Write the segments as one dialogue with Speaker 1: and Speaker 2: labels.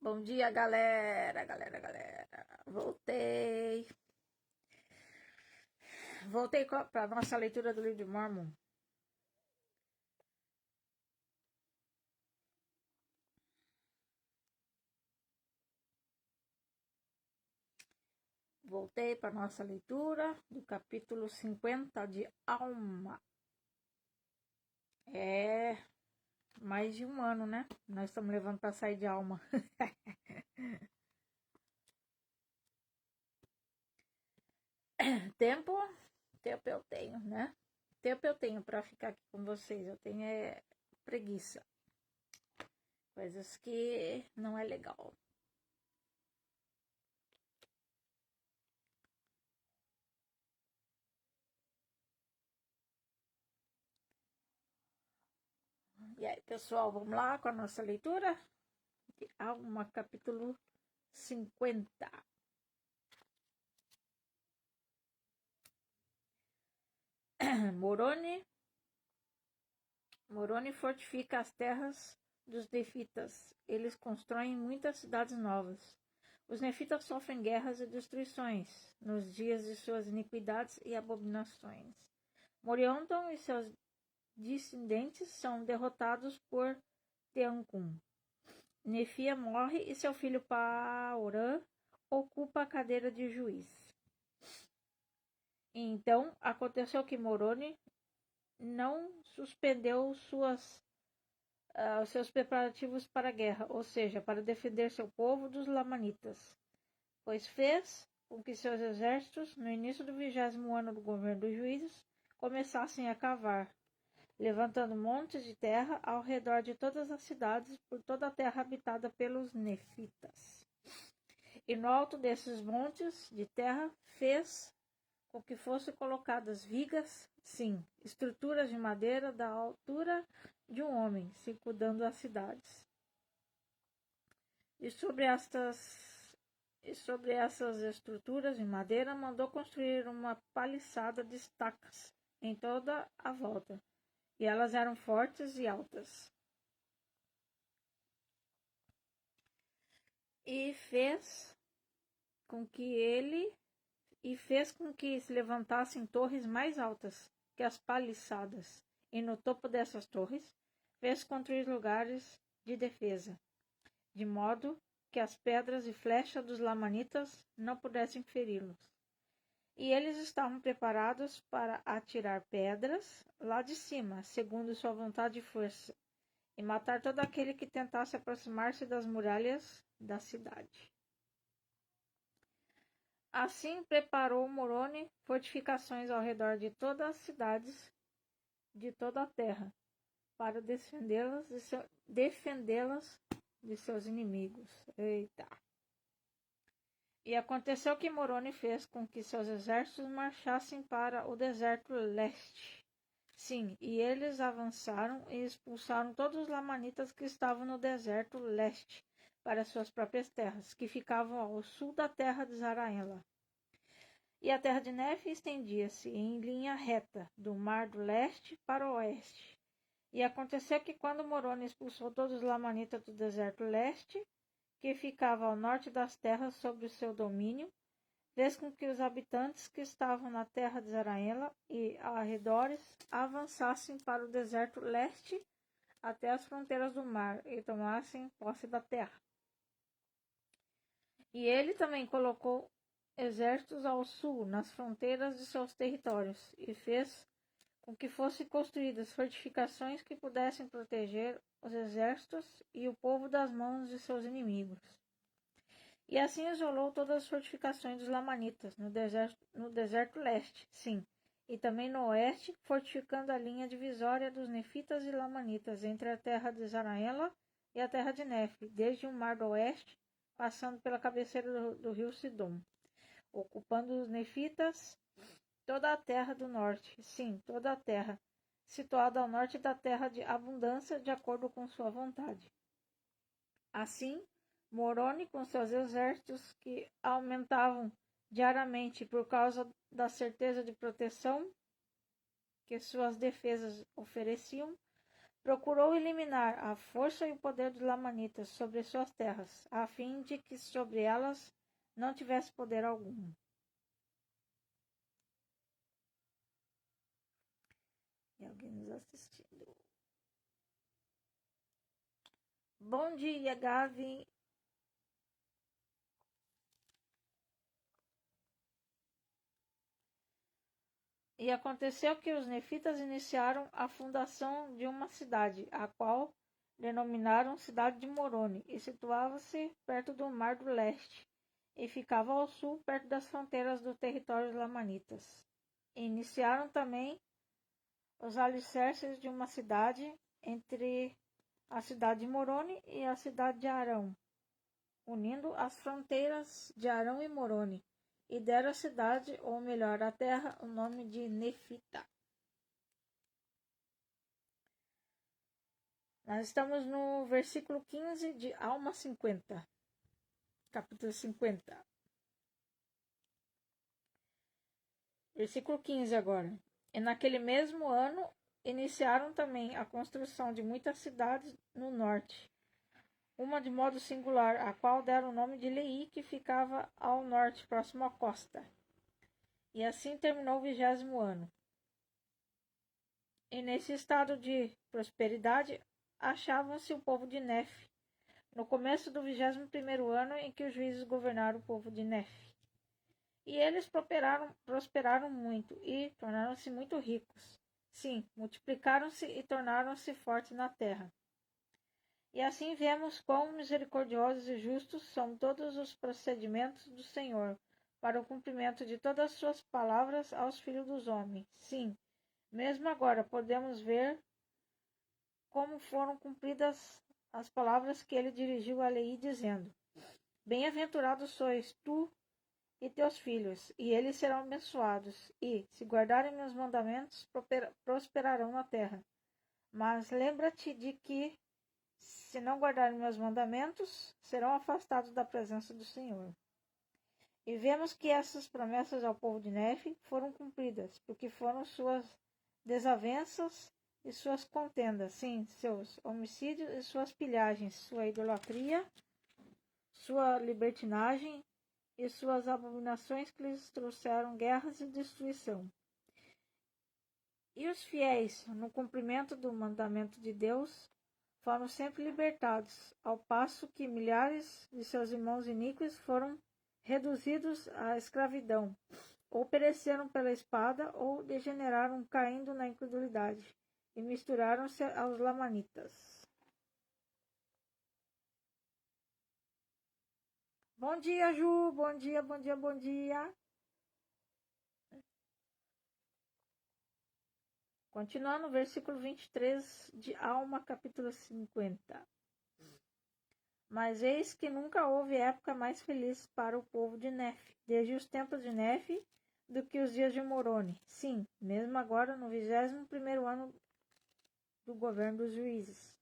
Speaker 1: Bom dia, galera. Voltei. Voltei para nossa leitura do livro de Mormon. Voltei para nossa leitura do capítulo 50 de Alma. É mais de um ano, né? Nós estamos levando para sair de Alma. Tempo eu tenho, né? Tempo eu tenho para ficar aqui com vocês. Eu tenho preguiça. Coisas que não é legal. E aí, pessoal, vamos lá com a nossa leitura de Alma, capítulo 50. Moroni fortifica as terras dos nefitas. Eles constroem muitas cidades novas. Os nefitas sofrem guerras e destruições nos dias de suas iniquidades e abominações. Morionton e seus descendentes são derrotados por Teancum. Nefia morre e seu filho Paorã ocupa a cadeira de juiz. Então, aconteceu que Moroni não suspendeu os seus preparativos para a guerra, ou seja, para defender seu povo dos Lamanitas, pois fez com que seus exércitos, no início do 20º ano do governo dos juízes, começassem a cavar, levantando montes de terra ao redor de todas as cidades, por toda a terra habitada pelos nefitas. E no alto desses montes de terra fez com que fossem colocadas vigas, sim, estruturas de madeira da altura de um homem, circundando as cidades. E sobre essas estruturas de madeira mandou construir uma paliçada de estacas em toda a volta, e elas eram fortes e altas. E fez com que se levantassem torres mais altas que as paliçadas, e no topo dessas torres fez construir lugares de defesa, de modo que as pedras e flechas dos lamanitas não pudessem feri-los. E eles estavam preparados para atirar pedras lá de cima, segundo sua vontade e força, e matar todo aquele que tentasse aproximar-se das muralhas da cidade. Assim preparou Moroni fortificações ao redor de todas as cidades de toda a terra, para defendê-las de seus inimigos. Eita! E aconteceu que Moroni fez com que seus exércitos marchassem para o deserto leste. Sim, e eles avançaram e expulsaram todos os lamanitas que estavam no deserto leste para suas próprias terras, que ficavam ao sul da terra de Zaraela. E a terra de Nefe estendia-se em linha reta, do mar do leste para o oeste. E aconteceu que quando Moroni expulsou todos os lamanitas do deserto leste, que ficava ao norte das terras sob o seu domínio, fez com que os habitantes que estavam na terra de Zaraela e arredores avançassem para o deserto leste até as fronteiras do mar e tomassem posse da terra. E ele também colocou exércitos ao sul, nas fronteiras de seus territórios, e fez com que fossem construídas fortificações que pudessem proteger os exércitos e o povo das mãos de seus inimigos. E assim isolou todas as fortificações dos lamanitas no deserto leste, sim, e também no oeste, fortificando a linha divisória dos nefitas e lamanitas entre a terra de Zaraela e a terra de Nefe, desde o mar do oeste, passando pela cabeceira do rio Sidom, ocupando os nefitas toda a terra do norte, sim, toda a terra, situada ao norte da terra de abundância, de acordo com sua vontade. Assim, Moroni, com seus exércitos que aumentavam diariamente por causa da certeza de proteção que suas defesas ofereciam, procurou eliminar a força e o poder dos lamanitas sobre suas terras, a fim de que sobre elas não tivesse poder algum. E alguém nos assistindo. Bom dia, Gavi. E aconteceu que os nefitas iniciaram a fundação de uma cidade, a qual denominaram Cidade de Moroni, e situava-se perto do Mar do Leste, e ficava ao sul, perto das fronteiras do território dos lamanitas. E iniciaram também os alicerces de uma cidade entre a cidade de Moroni e a cidade de Arão, unindo as fronteiras de Arão e Moroni, e deram à cidade, ou melhor, à terra, o nome de Nefita. Nós estamos no versículo 15 de Alma 50, capítulo 50. Versículo 15 agora. E naquele mesmo ano iniciaram também a construção de muitas cidades no norte, uma de modo singular, a qual deram o nome de Lei, que ficava ao norte, próximo à costa. E assim terminou o 20º ano. E nesse estado de prosperidade achavam-se o povo de Nefe, no começo do 21º ano em que os juízes governaram o povo de Nefe. E eles prosperaram muito e tornaram-se muito ricos. Sim, multiplicaram-se e tornaram-se fortes na terra. E assim vemos quão misericordiosos e justos são todos os procedimentos do Senhor, para o cumprimento de todas as suas palavras aos filhos dos homens. Sim, mesmo agora podemos ver como foram cumpridas as palavras que ele dirigiu a Lei, dizendo: Bem-aventurados sois tu e teus filhos, e eles serão abençoados, e, se guardarem meus mandamentos, prosperarão na terra. Mas lembra-te de que, se não guardarem meus mandamentos, serão afastados da presença do Senhor. E vemos que essas promessas ao povo de Nefe foram cumpridas, porque foram suas desavenças e suas contendas, sim, seus homicídios e suas pilhagens, sua idolatria, sua libertinagem e suas abominações que lhes trouxeram guerras e destruição. E os fiéis, no cumprimento do mandamento de Deus, foram sempre libertados, ao passo que milhares de seus irmãos iníquos foram reduzidos à escravidão, ou pereceram pela espada, ou degeneraram caindo na incredulidade, e misturaram-se aos lamanitas. Bom dia, Ju! Bom dia, bom dia, bom dia! Continuando, versículo 23 de Alma, capítulo 50. Mas eis que nunca houve época mais feliz para o povo de Nefe, desde os tempos de Nefe, do que os dias de Moroni. Sim, mesmo agora, no 21º ano do governo dos juízes.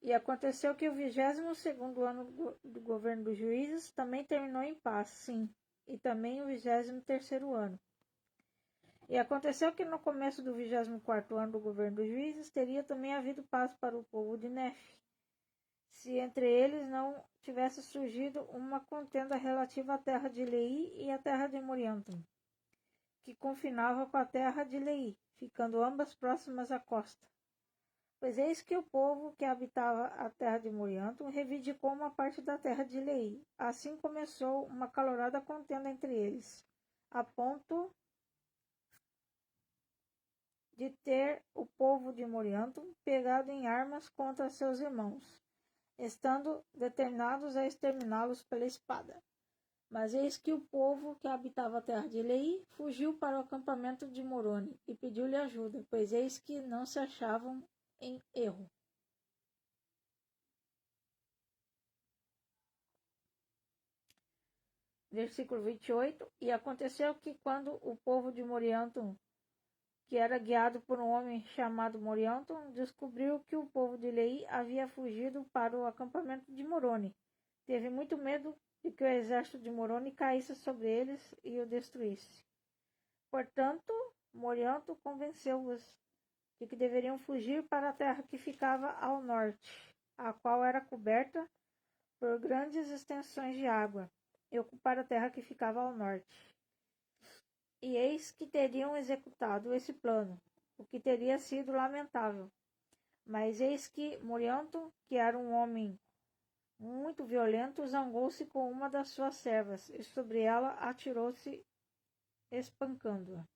Speaker 1: E aconteceu que o 22º ano do governo dos juízes também terminou em paz, sim, e também o 23º ano. E aconteceu que no começo do 24º ano do governo dos juízes teria também havido paz para o povo de Nefe, se entre eles não tivesse surgido uma contenda relativa à terra de Lei e à terra de Moriantum, que confinava com a terra de Lei, ficando ambas próximas à costa. Pois eis que o povo que habitava a terra de Moriantum reivindicou uma parte da terra de Lei. Assim começou uma calorada contenda entre eles, a ponto de ter o povo de Moriantum pegado em armas contra seus irmãos, estando determinados a exterminá-los pela espada. Mas eis que o povo que habitava a terra de Lei fugiu para o acampamento de Moroni e pediu-lhe ajuda, pois eis que não se achavam em erro. Versículo 28. E aconteceu que quando o povo de Moriantum, que era guiado por um homem chamado Moriantum, descobriu que o povo de Lei havia fugido para o acampamento de Moroni, teve muito medo de que o exército de Moroni caísse sobre eles e o destruísse. Portanto, Moriantum convenceu-os de que deveriam fugir para a terra que ficava ao norte, a qual era coberta por grandes extensões de água, e ocupar a terra que ficava ao norte. E eis que teriam executado esse plano, o que teria sido lamentável. Mas eis que Morianton, que era um homem muito violento, zangou-se com uma das suas servas, e sobre ela atirou-se, espancando-a.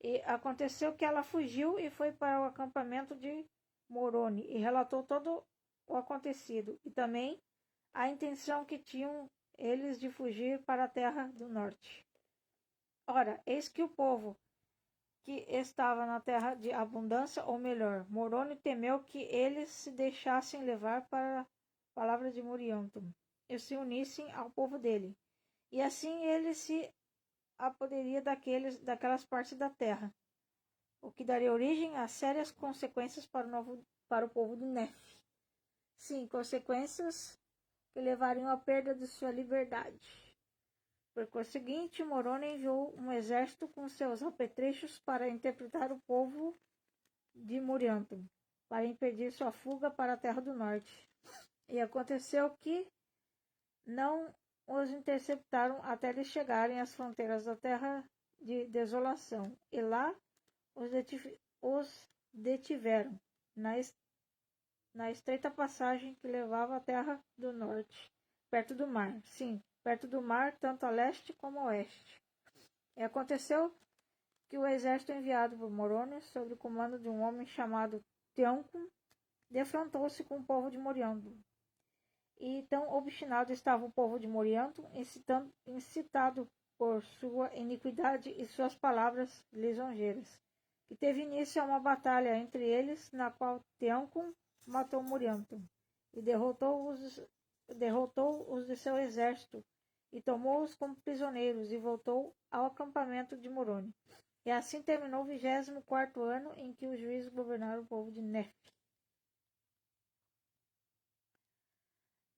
Speaker 1: E aconteceu que ela fugiu e foi para o acampamento de Moroni, e relatou todo o acontecido, e também a intenção que tinham eles de fugir para a terra do norte. Ora, eis que o povo que estava na terra de abundância, ou melhor, Moroni temeu que eles se deixassem levar para a palavra de Morianton e se unissem ao povo dele. E assim ele se apoderia daquelas partes da terra, o que daria origem a sérias consequências para o povo de Nef. Sim, consequências que levariam à perda de sua liberdade. Por conseguinte, Moroni enviou um exército com seus apetrechos para interpretar o povo de Morianton, para impedir sua fuga para a terra do norte. E aconteceu que não os interceptaram até eles chegarem às fronteiras da terra de desolação, e lá os detiveram na estreita passagem que levava à terra do norte, perto do mar. Sim, perto do mar, tanto a leste como a oeste. E aconteceu que o exército enviado por Moroni, sob o comando de um homem chamado Teoncum, defrontou-se com o povo de Morianton. E tão obstinado estava o povo de Morianton, incitado por sua iniquidade e suas palavras lisonjeiras, que teve início a uma batalha entre eles, na qual Teoncum matou Morianton e derrotou-os de seu exército, e tomou-os como prisioneiros, e voltou ao acampamento de Moroni. E assim terminou o 24º ano em que os juízes governaram o povo de Nef.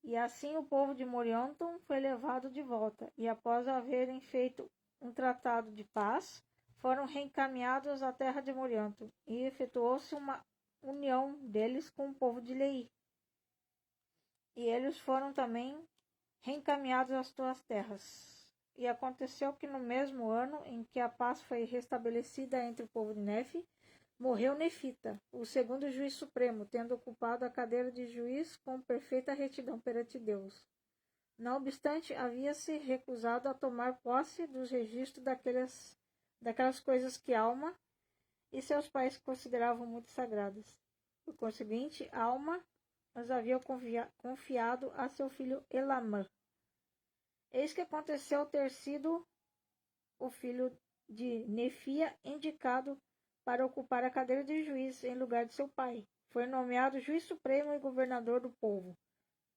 Speaker 1: E assim o povo de Morianton foi levado de volta, e após haverem feito um tratado de paz, foram reencaminhados à terra de Morianton, e efetuou-se uma união deles com o povo de Lei. E eles foram também reencaminhados às suas terras. E aconteceu que no mesmo ano em que a paz foi restabelecida entre o povo de Nef, morreu Nefita, o segundo juiz supremo, tendo ocupado a cadeira de juiz com perfeita retidão perante Deus. Não obstante, havia-se recusado a tomar posse dos registros daquelas coisas que Alma e seus pais consideravam muito sagradas. Por conseguinte, Alma os havia confiado a seu filho Elamã. Eis que aconteceu ter sido o filho de Nefia indicado para ocupar a cadeira de juiz em lugar de seu pai. Foi nomeado juiz supremo e governador do povo,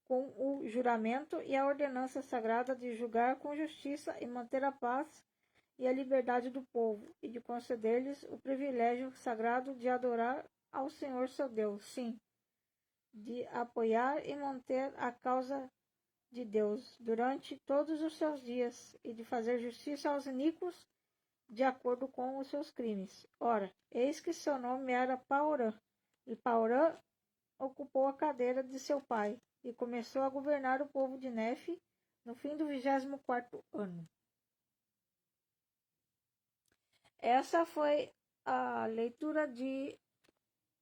Speaker 1: com o juramento e a ordenança sagrada de julgar com justiça e manter a paz e a liberdade do povo, e de conceder-lhes o privilégio sagrado de adorar ao Senhor seu Deus, sim, de apoiar e manter a causa de Deus durante todos os seus dias, e de fazer justiça aos iníquos de acordo com os seus crimes. Ora, eis que seu nome era Paorã, e Paorã ocupou a cadeira de seu pai, e começou a governar o povo de Nef no fim do 24º ano. Essa foi a leitura de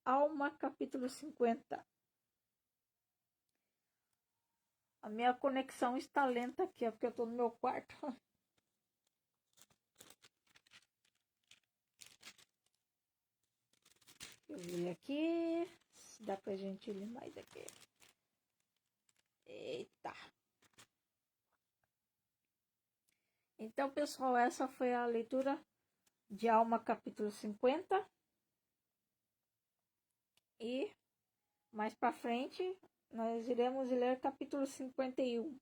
Speaker 1: Alma, capítulo 50. A minha conexão está lenta aqui, porque eu estou no meu quarto. Eu vi aqui. Se dá pra gente ler mais aqui. Eita. Então, pessoal, essa foi a leitura de Alma, capítulo 50. E mais pra frente, nós iremos ler capítulo 51.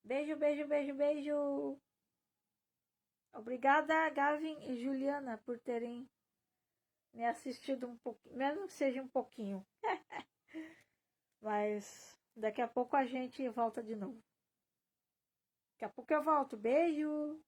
Speaker 1: Beijo, beijo, beijo, beijo. Obrigada, Gavin e Juliana, por terem me assistido um pouquinho, mesmo que seja um pouquinho. Mas daqui a pouco a gente volta de novo. Daqui a pouco eu volto. Beijo!